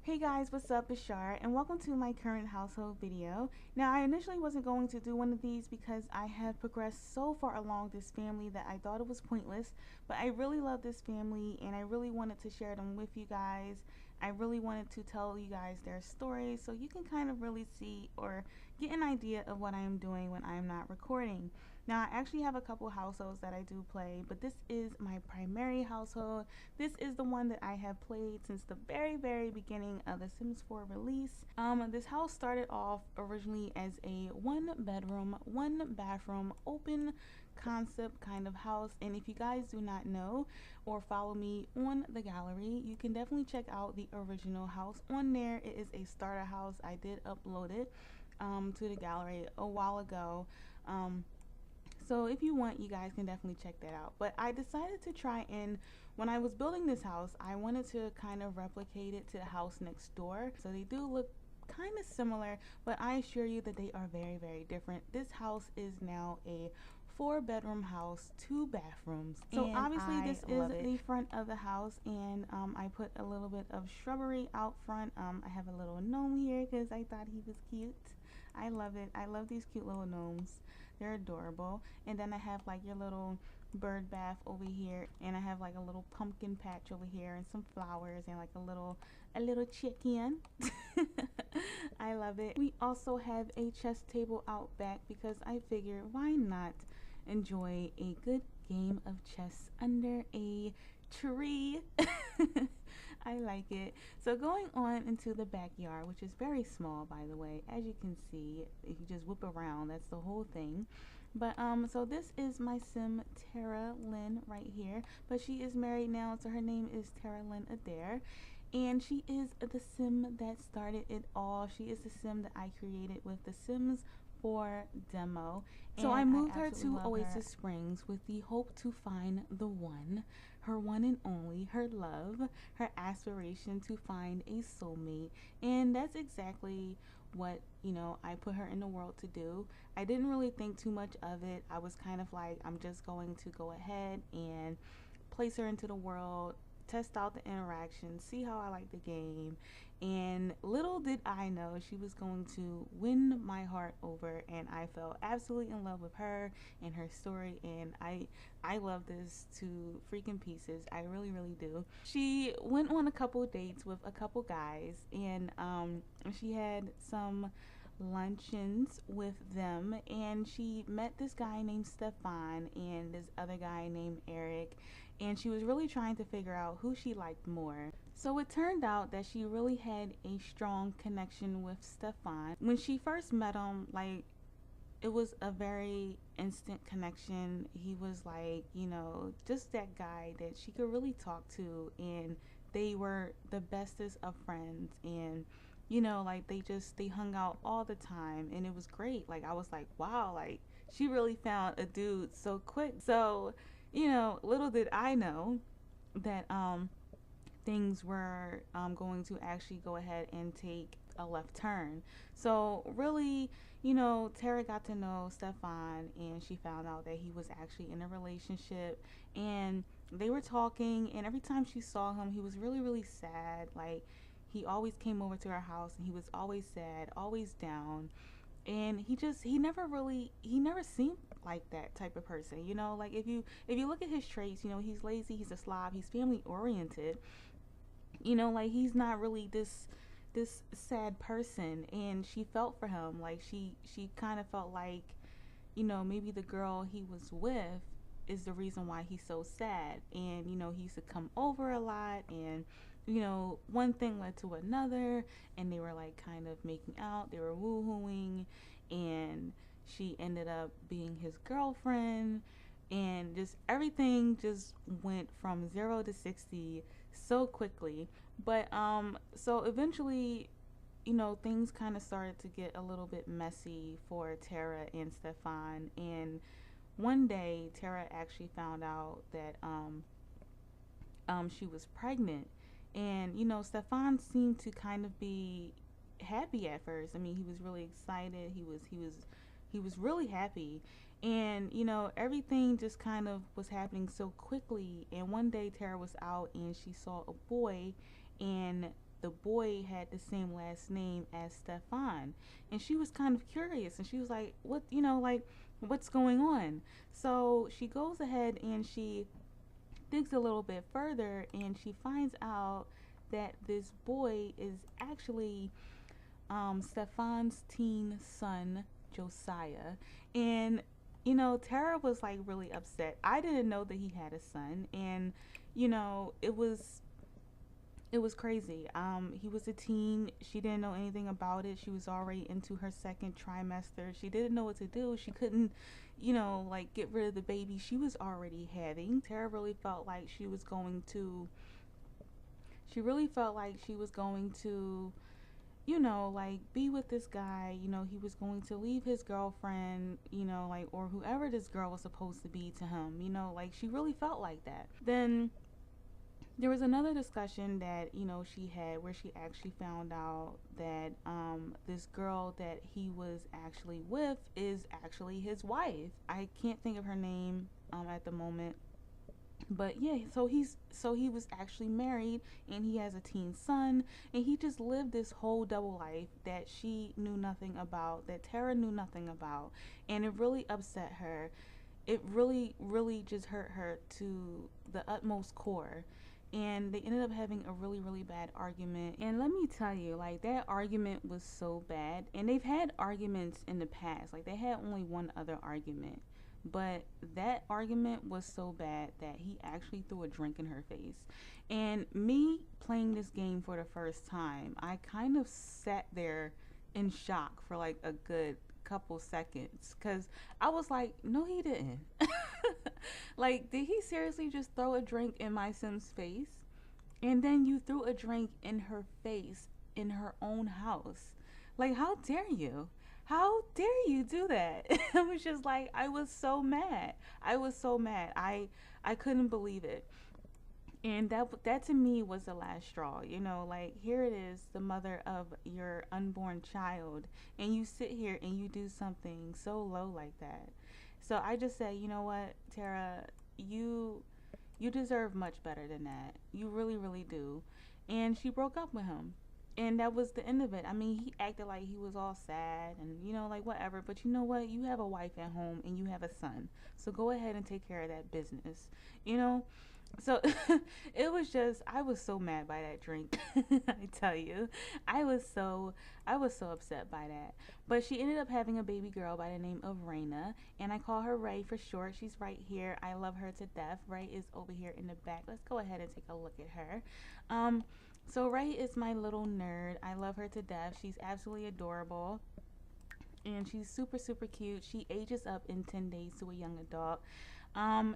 Hey guys, what's up? It's Shar, and welcome to my current household video. Now, I initially wasn't going to do one of these because I have progressed so far along this family that I thought it was pointless, but I really love this family and I really wanted to share them with you guys. I really wanted to tell you guys their stories so you can kind of really see or get an idea of what I am doing when I am not recording. Now, I actually have a couple households that I do play, but this is my primary household. This is the one that I have played since the very beginning of the Sims 4 release. This house started off originally as a one bedroom, one bathroom, open concept kind of house. And if you guys do not know or follow me on the gallery, you can definitely check out the original house. On there, it is a starter house. I did upload it to the gallery a while ago. So if you want, you guys can definitely check that out. But I decided to try and, when I was building this house, I wanted to kind of replicate it to the house next door. So they do look kind of similar, but I assure you that they are very different. This house is now a 4-bedroom house, 2 bathrooms. So and obviously this is the front of the house, and I put a little bit of shrubbery out front. I have a little gnome here because I thought he was cute. I love it. I love these cute little gnomes. They're adorable. And then I have like your little bird bath over here, and I have like a little pumpkin patch over here and some flowers and like a little chicken. I love it. We also have a chess table out back because I figured why not enjoy a good game of chess under a tree. I like it. So going on into the backyard, which is very small, by the way, as you can see, if you just whip around, that's the whole thing. But so this is my sim Tara Lynn right here, but she is married now, so her name is Tara Lynn Adair, and she is the sim that started it all. She is the sim that I created with the Sims 4 demo. So I moved her to Oasis Springs with the hope to find the one, her one and only, her love, her aspiration to find a soulmate. And that's exactly what, I put her in the world to do. I didn't really think too much of it. I was kind of like, I'm just going to go ahead and place her into the world, test out the interaction, see how I like the game. And little did I know she was going to win my heart over, and I fell absolutely in love with her and her story, and I love this to freaking pieces. I really do. She went on a couple dates with a couple guys, and she had some luncheons with them, and she met this guy named Stefan and this other guy named Eric, and she was really trying to figure out who she liked more. So it turned out that she really had a strong connection with Stefan. When she first met him, like, it was a very instant connection. He was like, just that guy that she could really talk to, and they were the bestest of friends, and like they hung out all the time, and it was great. Like, I was like, wow, like she really found a dude so quick. So little did I know that things were going to actually go ahead and take a left turn. So really, Tara got to know Stefan, and she found out that he was actually in a relationship, and they were talking, and every time she saw him, he was really sad. Like, he always came over to her house, and he was always sad, always down. And he never seemed like that type of person. Like, if you look at his traits, he's lazy, he's a slob, he's family oriented. Like, he's not really this sad person, and she felt for him. Like, she kind of felt like, maybe the girl he was with is the reason why he's so sad. And he used to come over a lot, and one thing led to another, and they were like kind of making out, they were woohooing, and she ended up being his girlfriend, and just everything just went from 0 to 60 so quickly. But so eventually, things kind of started to get a little bit messy for Tara and Stefan, and one day Tara actually found out that she was pregnant. And Stefan seemed to kind of be happy at first. I mean, he was really excited. He was really happy. And everything just kind of was happening so quickly. And one day Tara was out and she saw a boy, and the boy had the same last name as Stefan. And she was kind of curious and she was like, what, like, what's going on? So she goes ahead and she digs a little bit further and she finds out that this boy is actually Stefan's teen son, Josiah. And, Tara was like really upset. I didn't know that he had a son. And, it was crazy. He was a teen. She didn't know anything about it. She was already into her second trimester. She didn't know what to do. She couldn't, like get rid of the baby she was already having. Tara really felt like she was going to. She really felt like she was going to, like be with this guy. He was going to leave his girlfriend, like, or whoever this girl was supposed to be to him. Like she really felt like that. Then there was another discussion that she had where she actually found out that this girl that he was actually with is actually his wife. I can't think of her name at the moment, but yeah, so he was actually married and he has a teen son, and he just lived this whole double life that she knew nothing about, that Tara knew nothing about, and it really upset her. It really, really just hurt her to the utmost core. And they ended up having a really, really bad argument. And let me tell you, like, that argument was so bad. And they've had arguments in the past. Like, they had only one other argument. But that argument was so bad that he actually threw a drink in her face. And me playing this game for the first time, I kind of sat there in shock for like a good couple seconds because I was like, no, he didn't. Like, did he seriously just throw a drink in my Sim's face? And then you threw a drink in her face in her own house. Like, how dare you? How dare you do that? It was just like, I was so mad. I was so mad. I couldn't believe it. And that to me was the last straw. Like, here it is, the mother of your unborn child, and you sit here and you do something so low like that. So I just said, you know what, Tara, you deserve much better than that. You really, really do. And she broke up with him. And that was the end of it. I mean, he acted like he was all sad and, like whatever. But you know what? You have a wife at home and you have a son. So go ahead and take care of that business. So it was just, I was so mad by that drink. I tell you, I was so upset by that. But she ended up having a baby girl by the name of Raina, and I call her Ray for short. She's right here. I love her to death. Ray is over here in the back. Let's go ahead and take a look at her. So Ray is my little nerd. I love her to death. She's absolutely adorable. And she's super, super cute. She ages up in 10 days to a young adult.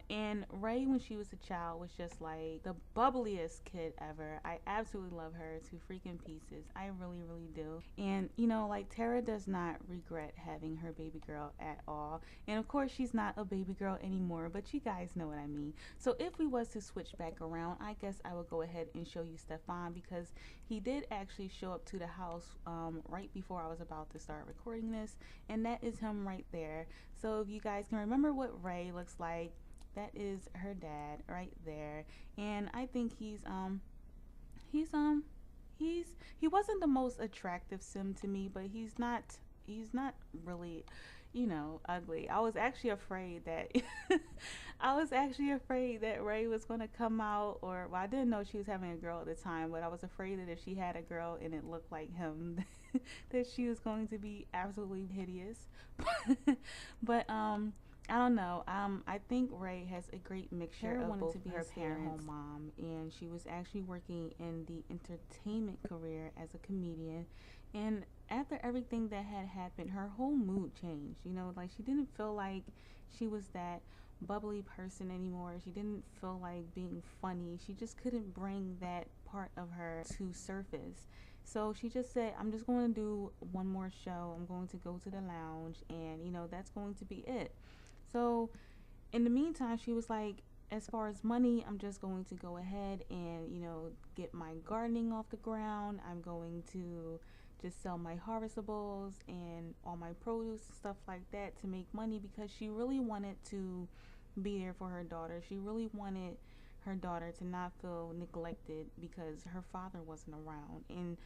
And Ray, when she was a child, was just like the bubbliest kid ever. I absolutely love her to freaking pieces. I really, really do. And, like, Tara does not regret having her baby girl at all. And of course, she's not a baby girl anymore, but you guys know what I mean. So if we was to switch back around, I guess I would go ahead and show you Stefan, because he did actually show up to the house right before I was about to start recording this. And that is him right there. So if you guys can remember what Ray looks like, that is her dad right there. And I think he's he wasn't the most attractive Sim to me, but he's not really, ugly. I was actually afraid that Ray was going to come out, or, well, I didn't know she was having a girl at the time, but I was afraid that if she had a girl and it looked like him, that she was going to be absolutely hideous. But I don't know. I think Ray has a great mixture of both to be her parents' mom, and she was actually working in the entertainment career as a comedian. And after everything that had happened, her whole mood changed. Like, she didn't feel like she was that bubbly person anymore. She didn't feel like being funny. She just couldn't bring that part of her to surface. So she just said, I'm just going to do one more show. I'm going to go to the lounge, and that's going to be it. So in the meantime, she was like, as far as money, I'm just going to go ahead and, get my gardening off the ground. I'm going to just sell my harvestables and all my produce and stuff like that to make money, because she really wanted to be there for her daughter. She really wanted her daughter to not feel neglected because her father wasn't around. And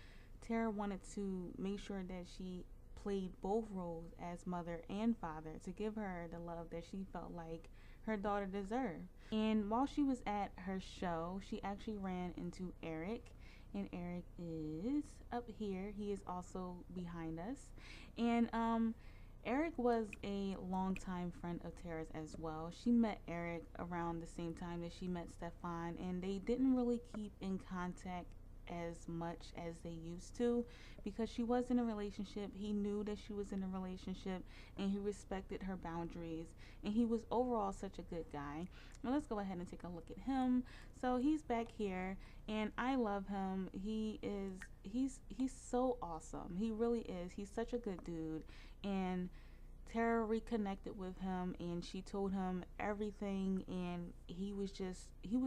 Tara wanted to make sure that she played both roles as mother and father to give her the love that she felt like her daughter deserved. And while she was at her show, she actually ran into Eric. And Eric is up here. He is also behind us. And Eric was a longtime friend of Tara's as well. She met Eric around the same time that she met Stefan, and they didn't really keep in contact as much as they used to because she was in a relationship. He knew that she was in a relationship and he respected her boundaries, and he was overall such a good guy. Now let's go ahead and take a look at him. So he's back here and I love him. He's so awesome. He really is. He's such a good dude. And Tara reconnected with him and she told him everything, and he was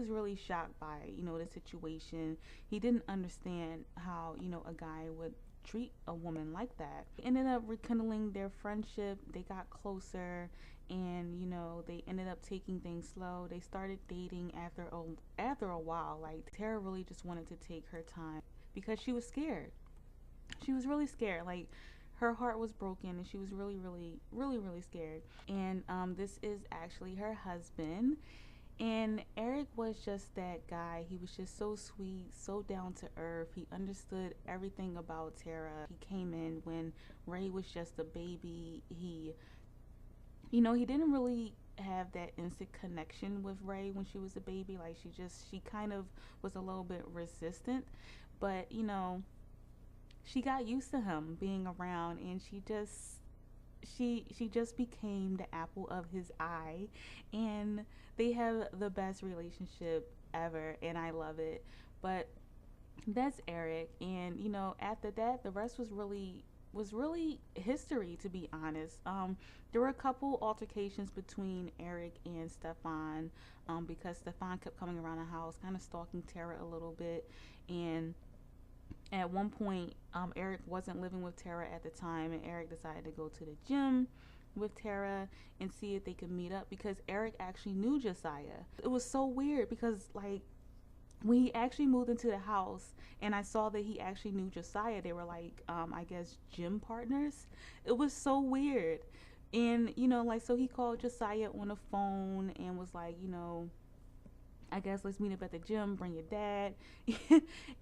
really shocked by, the situation. He didn't understand how, a guy would treat a woman like that. They ended up rekindling their friendship. They got closer, and they ended up taking things slow. They started dating after a while. Like, Tara really just wanted to take her time because she was scared. She was really scared. Like, her heart was broken and she was really, really, really, really scared. And this is actually her husband. And Eric was just that guy. He was just so sweet, so down to earth. He understood everything about Tara. He came in when Ray was just a baby. He didn't really have that instant connection with Ray when she was a baby. Like, she kind of was a little bit resistant. But, she got used to him being around, and she just became the apple of his eye, and they have the best relationship ever, and I love it. But that's Eric, and after that the rest was really history, to be honest. There were a couple altercations between Eric and Stefan, because Stefan kept coming around the house kind of stalking Tara a little bit. And at one point, Eric wasn't living with Tara at the time, and Eric decided to go to the gym with Tara and see if they could meet up because Eric actually knew Josiah. It was so weird because, like, when he actually moved into the house and I saw that he actually knew Josiah, they were like, I guess, gym partners. It was so weird. And, so he called Josiah on the phone and was like, I guess let's meet up at the gym, bring your dad.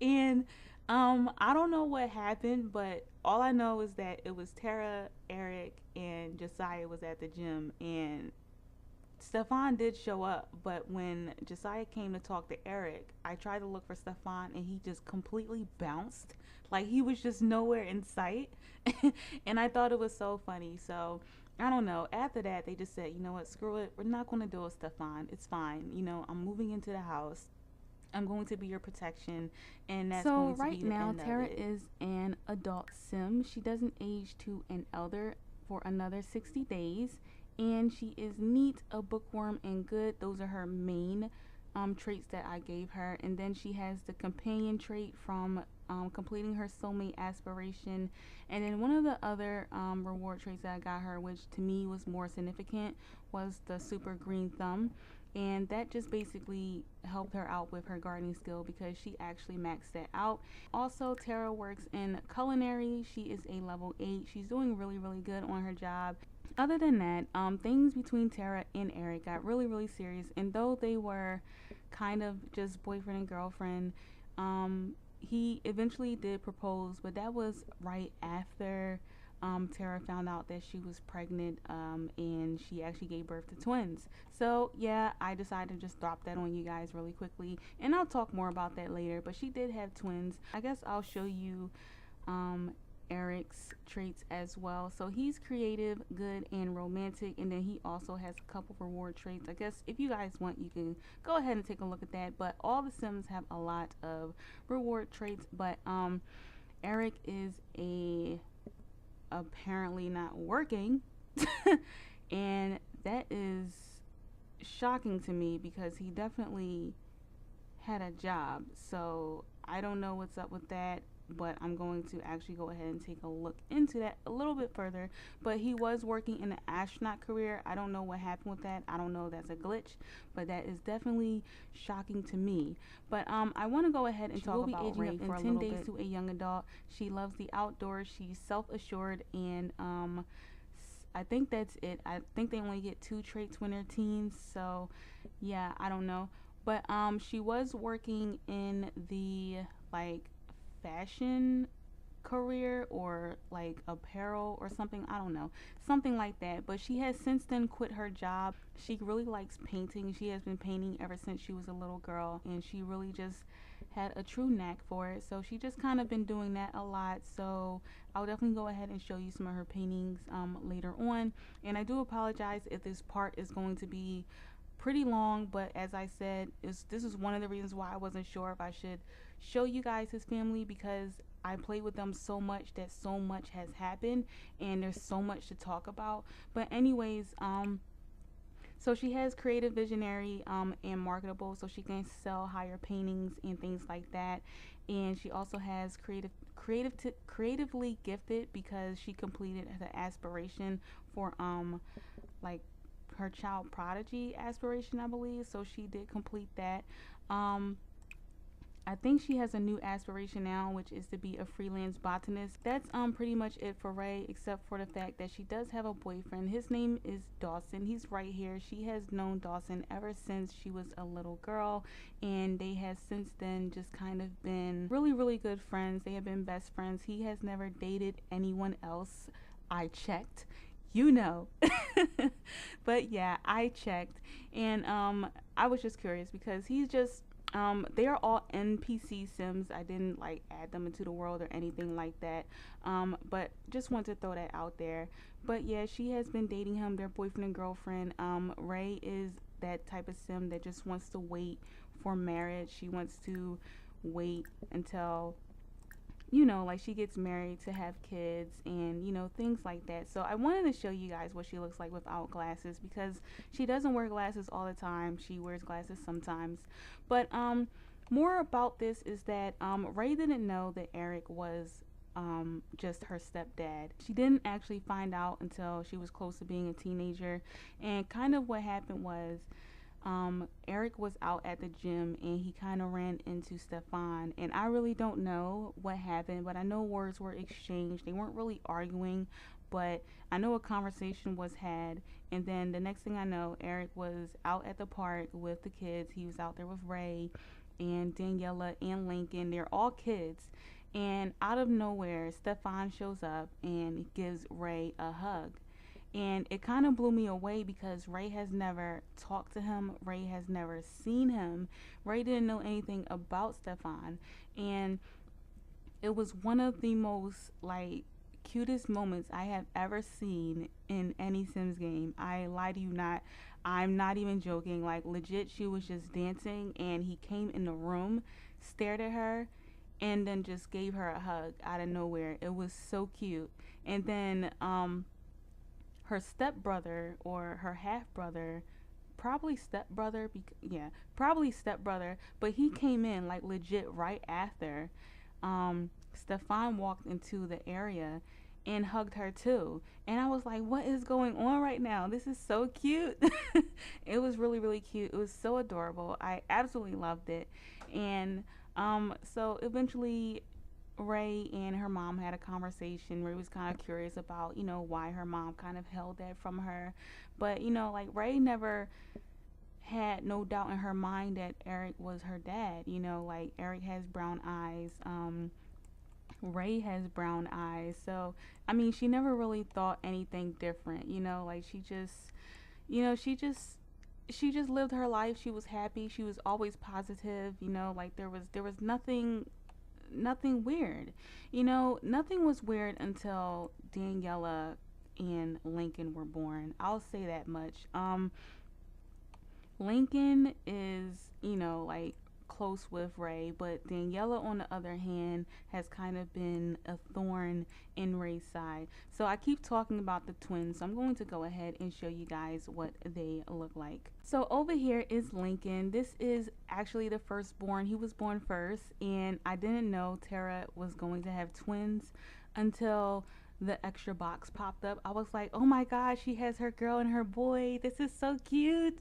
And I don't know what happened, but all I know is that it was Tara, Eric, and Josiah was at the gym, and Stefan did show up. But when Josiah came to talk to Eric, I tried to look for Stefan and he just completely bounced. Like, he was just nowhere in sight. And I thought it was so funny. So I don't know. After that, they just said, you know what, screw it. We're not going to do it, Stefan. It's fine. I'm moving into the house. I'm going to be your protection, and that's going to be the end of it. So right now, Tara is an adult sim. She doesn't age to an elder for another 60 days, and she is neat, a bookworm, and good. Those are her main traits that I gave her. And then she has the companion trait from completing her soulmate aspiration. And then one of the other reward traits that I got her, which to me was more significant, was the super green thumb. And that just basically helped her out with her gardening skill because she actually maxed that out. Also, Tara works in culinary. She is a level 8. She's doing really, really good on her job. Other than that, things between Tara and Eric got really, really serious. And though they were kind of just boyfriend and girlfriend, he eventually did propose, but that was right after Tara found out that she was pregnant, and she actually gave birth to twins. So yeah, I decided to just drop that on you guys really quickly, and I'll talk more about that later. But she did have twins. I guess I'll show you Eric's traits as well. So he's creative, good, and romantic, and then he also has a couple reward traits. I guess if you guys want, you can go ahead and take a look at that. But all the Sims have a lot of reward traits, but Eric is apparently not working and that is shocking to me because he definitely had a job. So I don't know what's up with that. but I'm going to actually go ahead and take a look into that a little bit further. But he was working in an astronaut career. I don't know what happened with that. I don't know if that's a glitch, but that is definitely shocking to me. But I want to go ahead and talk about Ray for 10 days to a young adult. She loves the outdoors. She's self-assured, and I think that's it. I think they only get 2 traits when they're teens. So yeah, I don't know. But she was working in the like fashion career or like apparel or something, I don't know, something like that. But she has since then quit her job. She really likes painting. She has been painting ever since she was a little girl, and she really just had a true knack for it. So she just kind of been doing that a lot. So I'll definitely go ahead and show you some of her paintings later on. And I do apologize if this part is going to be pretty long, but as I said, this is one of the reasons why I wasn't sure if I should show you guys his family, because I play with them so much that so much has happened and there's so much to talk about. But anyways, so she has creative visionary and marketable, so she can sell higher paintings and things like that. And she also has creatively gifted, because she completed the aspiration for like her child prodigy aspiration, I believe. So she did complete that. I think she has a new aspiration now, which is to be a freelance botanist. That's pretty much it for Ray, except for the fact that she does have a boyfriend. His name is Dawson. He's right here. She has known Dawson ever since she was a little girl, and they have since then just kind of been really, really good friends. They have been best friends. He has never dated anyone else. I checked. You know. But yeah, I checked, and I was just curious because he's just they are all NPC Sims. I didn't like add them into the world or anything like that. But just want to throw that out there. But yeah, she has been dating him, their boyfriend and girlfriend. Ray is that type of Sim that just wants to wait for marriage. She wants to wait until, you know, like she gets married to have kids and, you know, things like that. So I wanted to show you guys what she looks like without glasses, because she doesn't wear glasses all the time. She wears glasses sometimes. But more about this is that Ray didn't know that Eric was just her stepdad. She didn't actually find out until she was close to being a teenager. And kind of what happened was, Eric was out at the gym and he kind of ran into Stefan, and I really don't know what happened, but I know words were exchanged. They weren't really arguing, but I know a conversation was had, and then the next thing I know, Eric was out at the park with the kids. He was out there with Ray and Daniela and Lincoln. They're all kids, and out of nowhere, Stefan shows up and gives Ray a hug. And it kind of blew me away because Ray has never talked to him. Ray has never seen him. Ray didn't know anything about Stefan. And it was one of the most like cutest moments I have ever seen in any Sims game. I lie to you not. I'm not even joking. Like legit, she was just dancing and he came in the room, stared at her, and then just gave her a hug out of nowhere. It was so cute. And then her stepbrother or her half brother, probably stepbrother, yeah, probably stepbrother, but he came in like legit right after Stefan walked into the area and hugged her too. And I was like, what is going on right now? This is so cute. It was really, really cute. It was so adorable. I absolutely loved it. And so eventually Ray and her mom had a conversation. Ray was kind of curious about, you know, why her mom kind of held that from her. But, you know, like Ray never had no doubt in her mind that Eric was her dad. You know, like Eric has brown eyes. Ray has brown eyes. So, I mean, she never really thought anything different, you know, like she just, you know, she just lived her life. She was happy. She was always positive, you know, like there was nothing weird. You know, nothing was weird until Daniela and Lincoln were born. I'll say that much. Lincoln is, you know, like close with Ray, but Daniela, on the other hand, has kind of been a thorn in Ray's side. So I keep talking about the twins, so I'm going to go ahead and show you guys what they look like. So over here is Lincoln. This is actually the firstborn. He was born first, and I didn't know Tara was going to have twins until the extra box popped up. I was like, oh my gosh, she has her girl and her boy. This is so cute.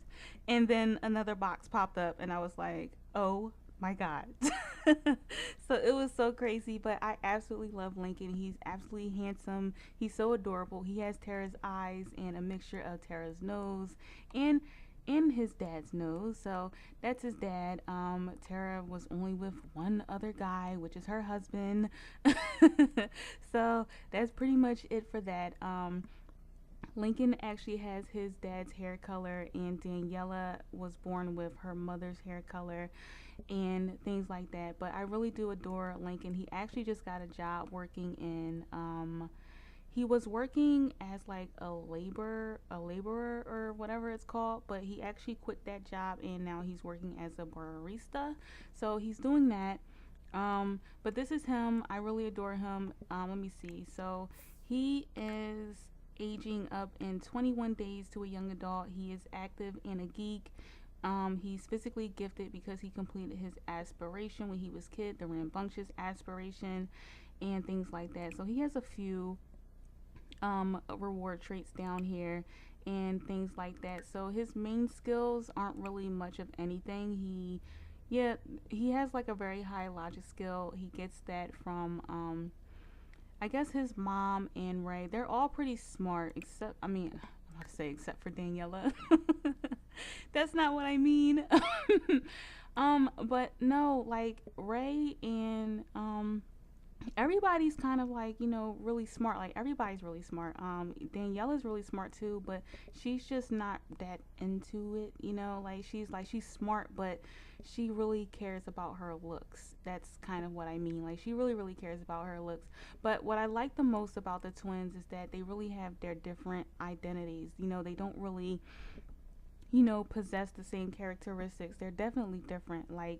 And then another box popped up, and I was like, oh my God. So it was so crazy, but I absolutely love Lincoln. He's absolutely handsome. He's so adorable. He has Tara's eyes and a mixture of Tara's nose and in his dad's nose. So that's his dad. Tara was only with one other guy, which is her husband. So that's pretty much it for that. Lincoln actually has his dad's hair color, and Daniela was born with her mother's hair color and things like that. But I really do adore Lincoln. He actually just got a job working in he was working as like a laborer or whatever it's called, but he actually quit that job and now he's working as a barista. So he's doing that. But this is him. I really adore him. Let me see. So he is aging up in 21 days to a young adult. He is active and a geek. He's physically gifted because he completed his aspiration when he was a kid, the rambunctious aspiration and things like that. So he has a few reward traits down here and things like that. So his main skills aren't really much of anything. He has like a very high logic skill. He gets that from I guess his mom and Ray. They're all pretty smart, except I'm about to say except for Daniela. That's not what I mean. But no, like Ray and everybody's kind of like, really smart. Like everybody's really smart. Daniela's really smart too, but she's just not that into it, like she's smart, but she really cares about her looks. That's kind of what I mean. Like she really cares about her looks. But what I like the most about the twins is that they really have their different identities. They don't really possess the same characteristics. They're definitely different. Like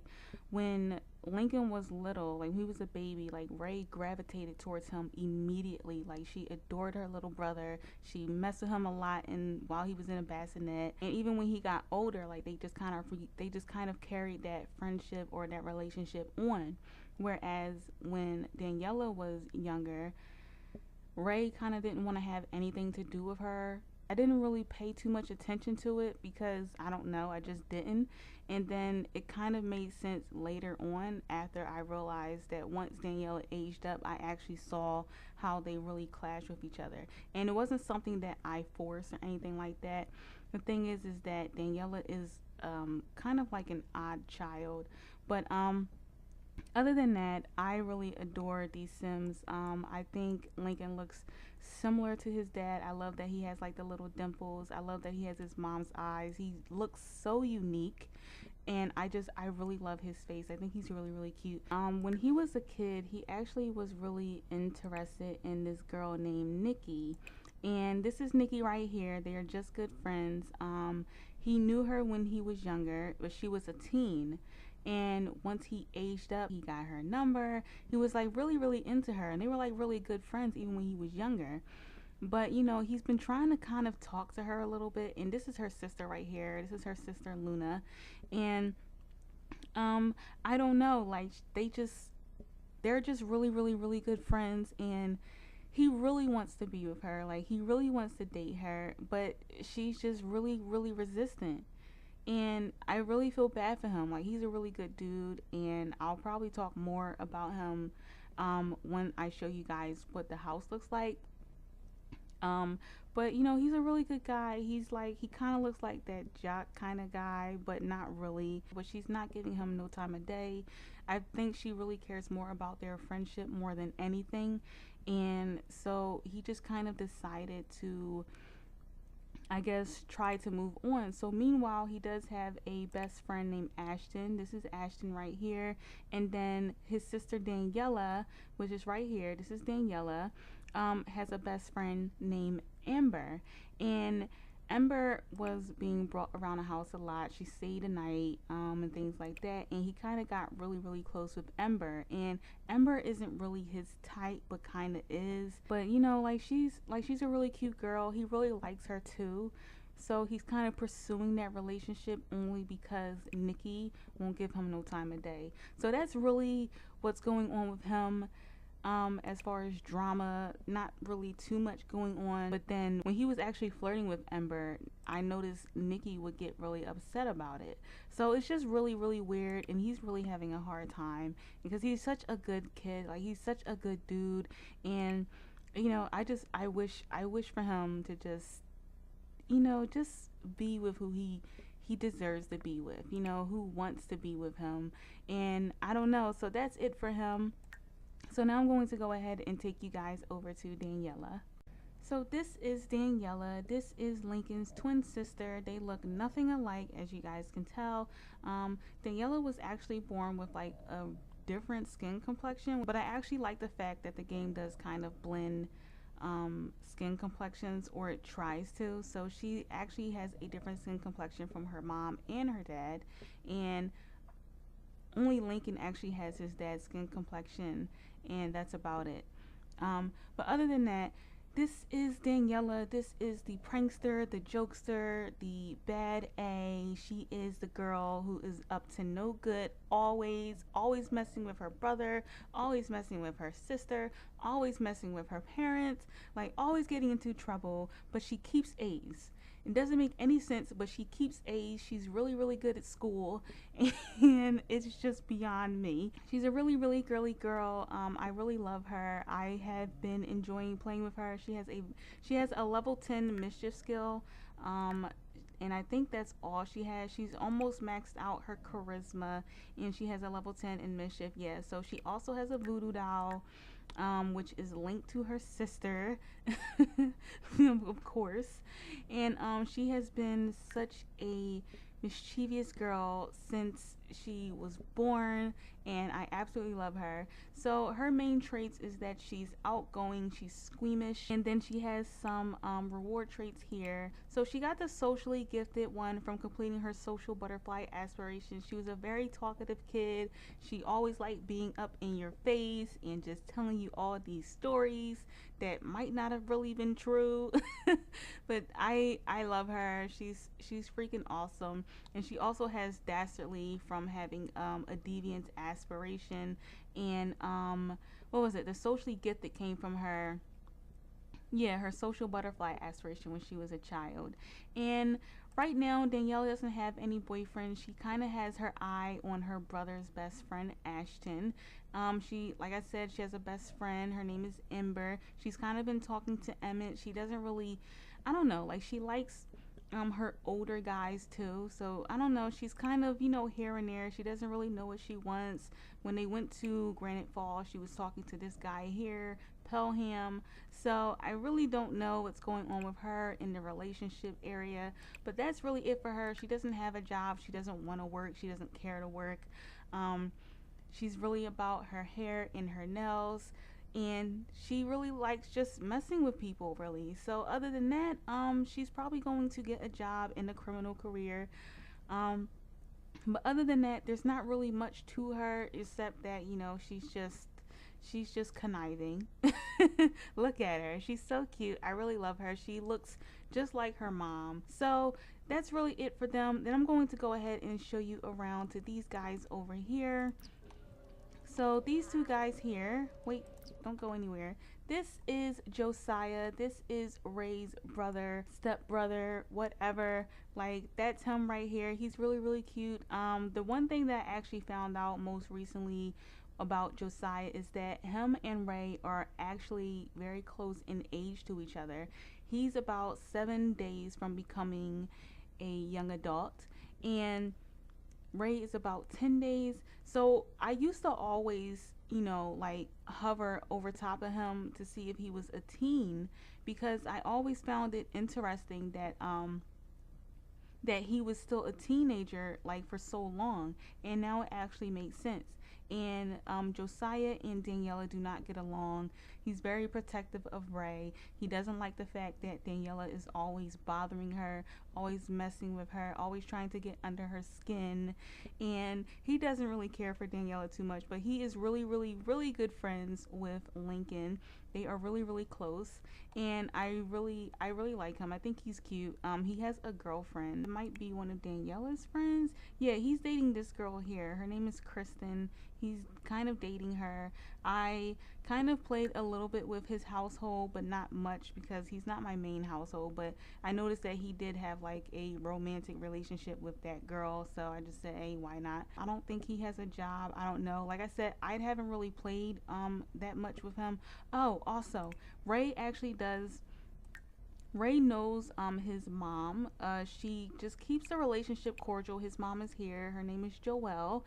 when Lincoln was little, like when he was a baby, like Ray gravitated towards him immediately. Like she adored her little brother. She messed with him a lot and while he was in a bassinet. And even when he got older, like they just kind of carried that friendship or that relationship on. Whereas when Daniela was younger, Ray kind of didn't want to have anything to do with her. I didn't really pay too much attention to it because I don't know, I just didn't. And then it kind of made sense later on after I realized that once Daniela aged up, I actually saw how they really clashed with each other. And it wasn't something that I forced or anything like that. The thing is that Daniela is kind of like an odd child. But other than that, I really adore these Sims. I think Lincoln looks similar to his dad. I love that he has like the little dimples. I love that he has his mom's eyes. He looks so unique, and I really love his face. I think he's really cute. When he was a kid, he actually was really interested in this girl named Nikki, and this is Nikki right here. They are just good friends. He knew her when he was younger, but she was a teen. And once he aged up, he got her number. He was like really into her, and they were like really good friends even when he was younger. But he's been trying to kind of talk to her a little bit. And this is her sister right here. This is her sister Luna. And I don't know, like they're just really good friends, and he really wants to be with her. Like he really wants to date her, but she's just really resistant. And I really feel bad for him. Like he's a really good dude, and I'll probably talk more about him when I show you guys what the house looks like. But he's a really good guy. He kind of looks like that jock kind of guy, but not really. But she's not giving him no time of day. I think she really cares more about their friendship more than anything. And so he just kind of decided to, I guess, try to move on. So meanwhile, he does have a best friend named Ashton. This is Ashton right here. And then his sister Daniela, which is right here. This is Daniela, has a best friend named Amber. And Ember was being brought around the house a lot. She stayed a night, and things like that. And he kind of got really, really close with Ember. And Ember isn't really his type, but kind of is. But you know, she's a really cute girl. He really likes her too. So he's kind of pursuing that relationship only because Nikki won't give him no time of day. So that's really what's going on with him. As far as drama, not really too much going on. But then when he was actually flirting with Ember, I noticed Nikki would get really upset about it. So it's just really, really weird, and he's really having a hard time because he's such a good kid. Like, he's such a good dude, and you know, I wish for him to just, you know, just be with who he deserves to be with. You know, who wants to be with him, and I don't know. So that's it for him. So now I'm going to go ahead and take you guys over to Daniela. So this is Daniela. This is Lincoln's twin sister. They look nothing alike, as you guys can tell. Daniela was actually born with like a different skin complexion, but I actually like the fact that the game does kind of blend skin complexions, or it tries to. So she actually has a different skin complexion from her mom and her dad, and only Lincoln actually has his dad's skin complexion, and that's about it. But other than that, this is Daniela. This is the prankster, the jokester, the bad A. She is the girl who is up to no good, always messing with her brother, always messing with her sister, always messing with her parents, like always getting into trouble, but she keeps A's. It doesn't make any sense, but she keeps A's. She's really, really good at school, and it's just beyond me. She's a really, really girly girl. I really love her. I have been enjoying playing with her. She has a level 10 mischief skill, and I think that's all she has. She's almost maxed out her charisma, and she has a level 10 in mischief. Yeah, so she also has a voodoo doll, which is linked to her sister, of course. And she has been such a mischievous girl since she was born, and I absolutely love her. So her main traits is that she's outgoing, she's squeamish, and then she has some reward traits here. So she got the socially gifted one from completing her social butterfly aspiration. She was a very talkative kid. She always liked being up in your face and just telling you all these stories that might not have really been true. But I love her. She's freaking awesome. And she also has dastardly from having a deviant aspiration, and what was it, the socially gifted came from her, yeah, her social butterfly aspiration when she was a child. And right now, Danielle doesn't have any boyfriend. She kind of has her eye on her brother's best friend, Ashton. Like I said, she has a best friend. Her name is Ember. She's kind of been talking to Emmett. She doesn't really, I don't know, like she likes her older guys too. So I don't know. She's kind of, you know, here and there. She doesn't really know what she wants. When they went to Granite Falls, she was talking to this guy here, Pelham. So I really don't know what's going on with her in the relationship area. But that's really it for her. She doesn't have a job. She doesn't want to work. She doesn't care to work. She's really about her hair and her nails, and she really likes just messing with people, really. So other than that, she's probably going to get a job in a criminal career. But other than that, there's not really much to her except that, you know, she's just conniving. Look at her. She's so cute. I really love her. She looks just like her mom. So that's really it for them. Then I'm going to go ahead and show you around to these guys over here. So these two guys here, wait, don't go anywhere. This is Josiah. This is Ray's brother, stepbrother, whatever. Like, that's him right here. He's really, really cute. The one thing that I actually found out most recently about Josiah is that him and Ray are actually very close in age to each other. He's about 7 days from becoming a young adult, and Ray is about 10 days. So I used to always, you know, like hover over top of him to see if he was a teen, because I always found it interesting that he was still a teenager like for so long, and now it actually makes sense. and Josiah and Daniela do not get along. He's very protective of Ray. He doesn't like the fact that Daniela is always bothering her, always messing with her, always trying to get under her skin, and he doesn't really care for Daniela too much, but he is really, really, really good friends with Lincoln. They are really, really close, and I really like him. I think he's cute. He has a girlfriend. It might be one of Daniela's friends. Yeah, he's dating this girl here. Her name is Kristen. He's kind of dating her. I kind of played a little bit with his household, but not much because he's not my main household. But I noticed that he did have like a romantic relationship with that girl, so I just said, hey, why not? I don't think he has a job. I don't know. Like I said, I haven't really played that much with him. Oh, also, Ray knows his mom. She just keeps the relationship cordial. His mom is here. Her name is Joelle.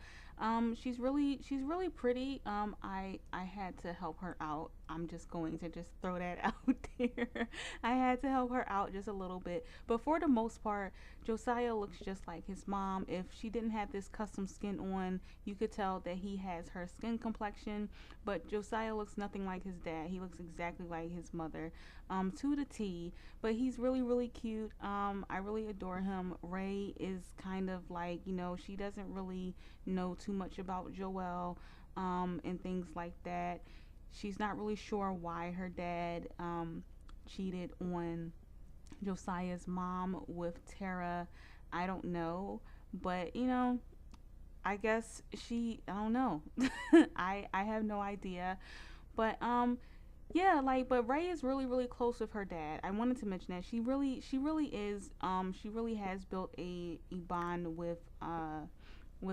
She's really pretty. I had to help her out. I'm just going to just throw that out there. I had to help her out just a little bit. But for the most part, Josiah looks just like his mom. If she didn't have this custom skin on, you could tell that he has her skin complexion. But Josiah looks nothing like his dad. He looks exactly like his mother, to the T. But he's really, really cute. I really adore him. Ray is kind of like, she doesn't really know too much about Joelle, and things like that. She's not really sure why her dad cheated on Josiah's mom with Tara. I don't know, but I guess I don't know. I have no idea, but yeah, like, but Ray is really, really close with her dad. I wanted to mention that she really is, she really has built a bond with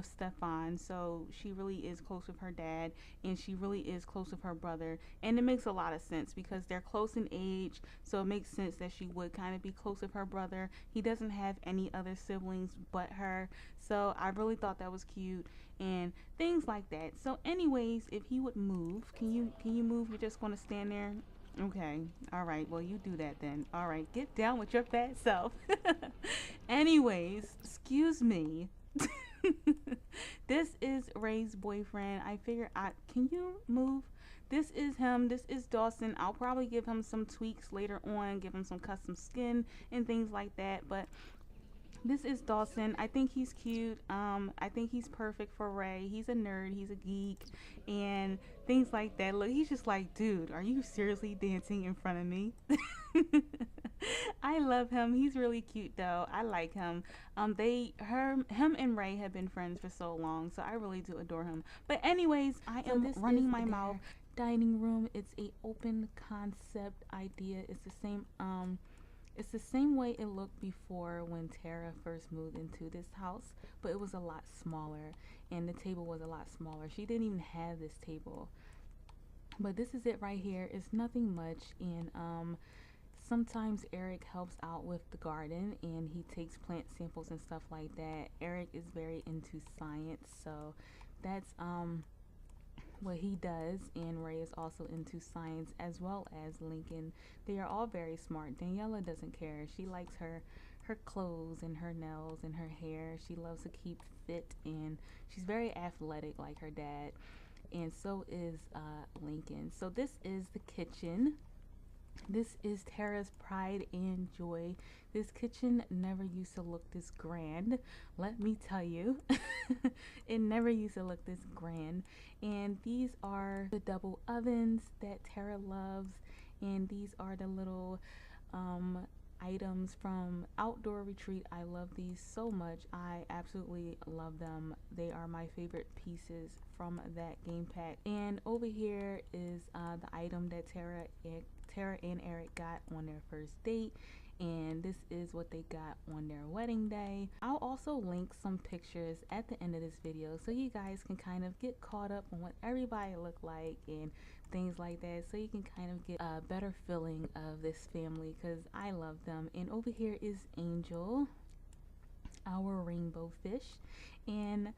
Stefan. So she really is close with her dad, and she really is close with her brother. And it makes a lot of sense because they're close in age, so it makes sense that she would kind of be close with her brother. He doesn't have any other siblings but her, so I really thought that was cute and things like that. So anyways, if he would move, can you move? You're just going to stand there? Okay. All right. Well, you do that then. All right. Get down with your fat self. Anyways, excuse me. This is Ray's boyfriend. I figure out. Can you move? This is him. This is Dawson. I'll probably give him some tweaks later on, give him some custom skin and things like that. But this is Dawson. I think he's cute. I think he's perfect for Ray. He's a nerd. He's a geek, and things like that. Look, he's just like, dude, are you seriously dancing in front of me? I love him. He's really cute though. I like him. Him and Ray have been friends for so long, so I really do adore him. But anyways, I am running my mouth. Dining room. It's a open concept idea. It's the same way it looked before when Tara first moved into this house, but it was a lot smaller, and the table was a lot smaller. She didn't even have this table. But this is it right here. It's nothing much, and sometimes Eric helps out with the garden, and he takes plant samples and stuff like that. Eric is very into science, so that's what he does, and Ray is also into science as well as Lincoln. They are all very smart. Daniela doesn't care. She likes her clothes and her nails and her hair. She loves to keep fit, and she's very athletic like her dad, and so is Lincoln. So this is the kitchen. This is Tara's pride and joy. This kitchen never used to look this grand, let me tell you. It never used to look this grand. And these are the double ovens that Tara loves. And these are the little items from Outdoor Retreat. I love these so much. I absolutely love them. They are my favorite pieces from that game pack. And over here is the item that Tara and Eric got on their first date, and this is what they got on their wedding day. I'll also link some pictures at the end of this video so you guys can kind of get caught up on what everybody looked like and things like that, so you can kind of get a better feeling of this family, because I love them. And over here is Angel, our rainbow fish. And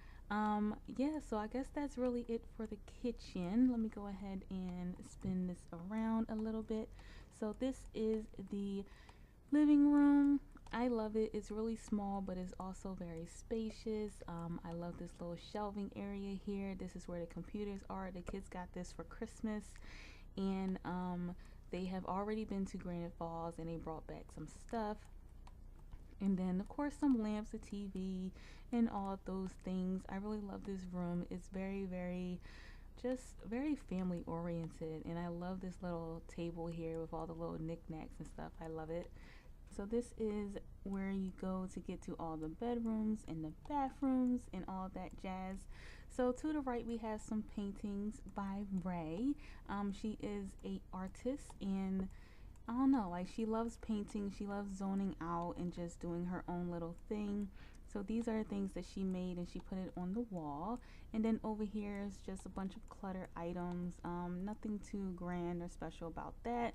yeah, so I guess that's really it for the kitchen. Let me go ahead and spin this around a little bit. So this is the living room. I love it. It's really small, but it's also very spacious. I love this little shelving area here. This is where the computers are. The kids got this for Christmas, and they have already been to Granite Falls, and they brought back some stuff. And then, of course, some lamps, a TV, and all of those things. I really love this room. It's very, very, just very family oriented, and I love this little table here with all the little knickknacks and stuff. I love it. So this is where you go to get to all the bedrooms and the bathrooms and all that jazz. So to the right we have some paintings by Ray. She is a artist, and I don't know, like she loves painting, she loves zoning out and just doing her own little thing. So these are things that she made and she put it on the wall. And then over here is just a bunch of clutter items, nothing too grand or special about that.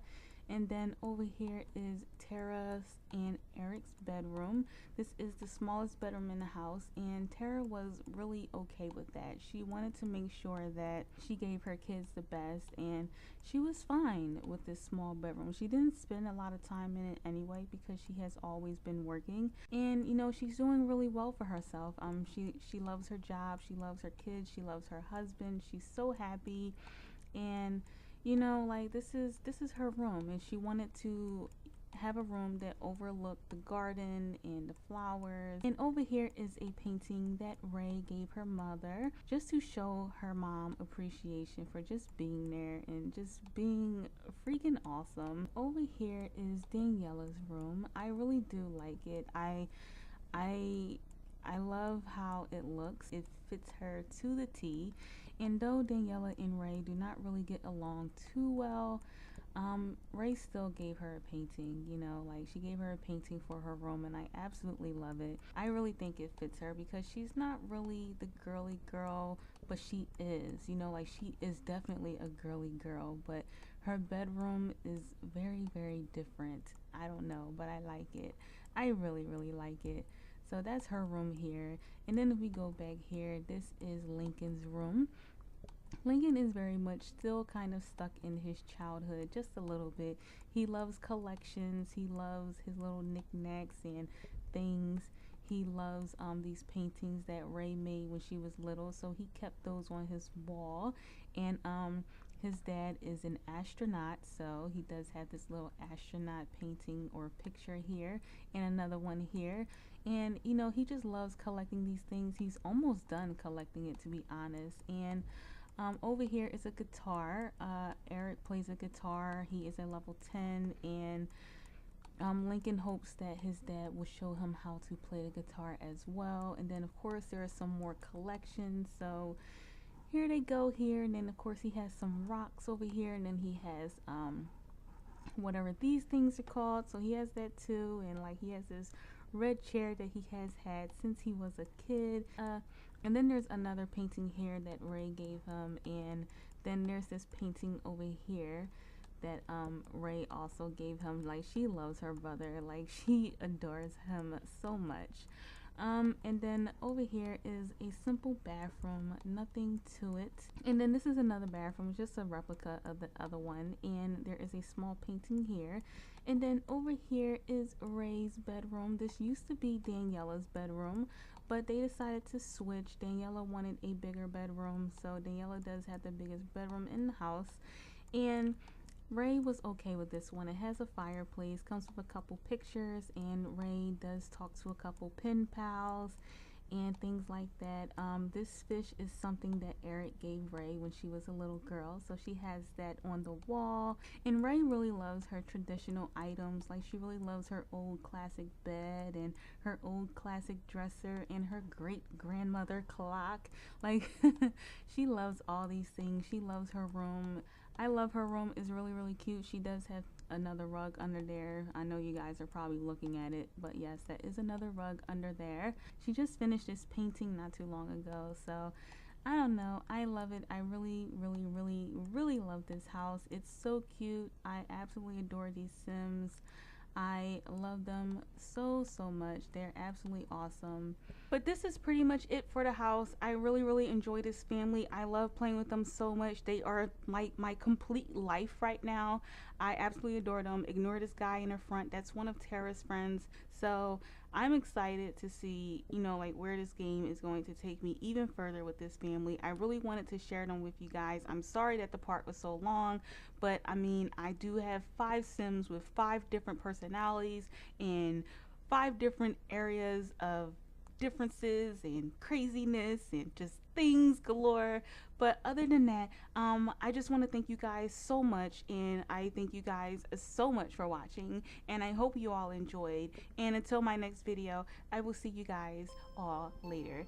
And then over here is Tara's and Eric's bedroom. This is the smallest bedroom in the house, and Tara was really okay with that. She wanted to make sure that she gave her kids the best, and she was fine with this small bedroom. She didn't spend a lot of time in it anyway because she has always been working, and you know, she's doing really well for herself. She loves her job, she loves her kids, she loves her husband. She's so happy, and you know, like this is her room, and she wanted to have a room that overlooked the garden and the flowers. And over here is a painting that Ray gave her mother just to show her mom appreciation for just being there and just being freaking awesome. Over here is Daniela's room. I really do like it. I I love how it looks. It fits her to the T. And though Daniela and Ray do not really get along too well, Ray still gave her a painting, you know, like she gave her a painting for her room, and I absolutely love it. I really think it fits her because she's not really the girly girl, but she is, you know, like she is definitely a girly girl, but her bedroom is very, very different. I don't know, but I like it. I really, really like it. So that's her room here. And then if we go back here, this is Lincoln's room. Lincoln is very much still kind of stuck in his childhood, just a little bit. He loves collections, he loves his little knickknacks and things. He loves these paintings that Ray made when she was little, so he kept those on his wall. And his dad is an astronaut, so he does have this little astronaut painting or picture here, and another one here. And you know, he just loves collecting these things. He's almost done collecting it, to be honest. And over here is a guitar. Eric plays a guitar. He is a level 10, and Lincoln hopes that his dad will show him how to play the guitar as well. And then of course there are some more collections. So here they go here, and then of course he has some rocks over here, and then he has whatever these things are called. So he has that too, and like he has this red chair that he has had since he was a kid. And then there's another painting here that Ray gave him, and then there's this painting over here that Ray also gave him. Like she loves her brother, like she adores him so much. And then over here is a simple bathroom, nothing to it. And then this is another bathroom, just a replica of the other one, and there is a small painting here. And then over here is Ray's bedroom. This used to be Daniela's bedroom, but they decided to switch. Daniela wanted a bigger bedroom, so Daniela does have the biggest bedroom in the house. And Ray was okay with this one. It has a fireplace, comes with a couple pictures, and Ray does talk to a couple pen pals and things like that. This fish is something that Eric gave Ray when she was a little girl, so she has that on the wall. And Ray really loves her traditional items. Like she really loves her old classic bed and her old classic dresser and her great grandmother clock. Like she loves all these things. She loves her room. I love her room. It's really, really cute. She does have another rug under there. I know you guys are probably looking at it, but yes, that is another rug under there. She just finished this painting not too long ago, so I don't know. I love it. I really, really, really, really love this house. It's so cute. I absolutely adore these Sims. I love them so, so much. They're absolutely awesome. But this is pretty much it for the house. I really enjoy this family. I love playing with them so much. They are like my complete life right now. I absolutely adore them. Ignore this guy in the front. That's one of Tara's friends. So I'm excited to see, you know, like where this game is going to take me even further with this family. I really wanted to share them with you guys. I'm sorry that the part was so long, but I mean, I do have 5 Sims with 5 different personalities and 5 different areas of differences and craziness and just things galore. But other than that, I just want to thank you guys so much, and I thank you guys so much for watching, and I hope you all enjoyed. And until my next video, I will see you guys all later.